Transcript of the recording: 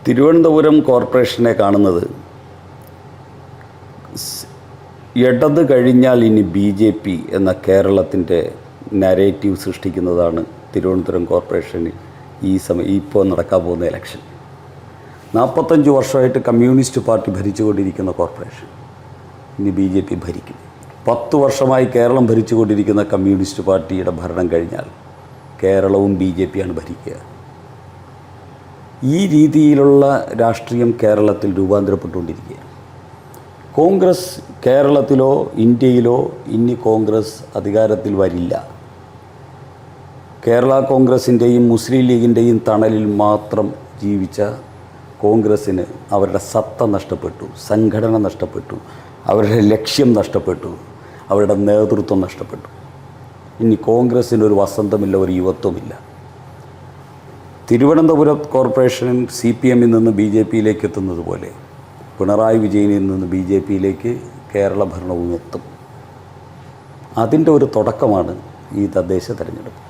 തിരുവനന്തപുരം കോർപ്പറേഷനെ കാണുന്നത് ഇടത് കഴിഞ്ഞാൽ ഇനി BJP എന്ന കേരളത്തിൻ്റെ നരേറ്റീവ് സൃഷ്ടിക്കുന്നതാണ് തിരുവനന്തപുരം കോർപ്പറേഷന് ഇപ്പോൾ നടക്കാൻ പോകുന്ന ഇലക്ഷൻ. 45 വർഷമായിട്ട് കമ്മ്യൂണിസ്റ്റ് പാർട്ടി ഭരിച്ചുകൊണ്ടിരിക്കുന്ന കോർപ്പറേഷൻ ഇനി BJP ഭരിക്കും. 10 വർഷമായി കേരളം ഭരിച്ചുകൊണ്ടിരിക്കുന്ന കമ്മ്യൂണിസ്റ്റ് പാർട്ടിയുടെ ഭരണം കഴിഞ്ഞാൽ കേരളവും BJP ആണ് ഭരിക്കുക. ഈ രീതിയിലുള്ള രാഷ്ട്രീയം കേരളത്തിൽ രൂപാന്തരപ്പെട്ടുകൊണ്ടിരിക്കുകയാണ്. കോൺഗ്രസ് കേരളത്തിലോ ഇന്ത്യയിലോ ഇനി കോൺഗ്രസ് അധികാരത്തിൽ വരില്ല. കേരള കോൺഗ്രസിൻ്റെയും മുസ്ലിം ലീഗിൻ്റെയും തണലിൽ മാത്രം ജീവിച്ച കോൺഗ്രസ്സിന് അവരുടെ സത്ത നഷ്ടപ്പെട്ടു, സംഘടന നഷ്ടപ്പെട്ടു, അവരുടെ ലക്ഷ്യം നഷ്ടപ്പെട്ടു, അവരുടെ നേതൃത്വം നഷ്ടപ്പെട്ടു. ഇനി കോൺഗ്രസ്സിനൊരു വസന്തമില്ല, ഒരു യുവത്വമില്ല. തിരുവനന്തപുരം കോർപ്പറേഷൻ CPMൽ നിന്ന് BJPയിലേക്ക് എത്തുന്നത് പോലെ പിണറായി വിജയനിൽ നിന്ന് BJPയിലേക്ക് കേരള ഭരണവും എത്തും. അതിൻ്റെ ഒരു തുടക്കമാണ് ഈ തദ്ദേശ തെരഞ്ഞെടുപ്പ്.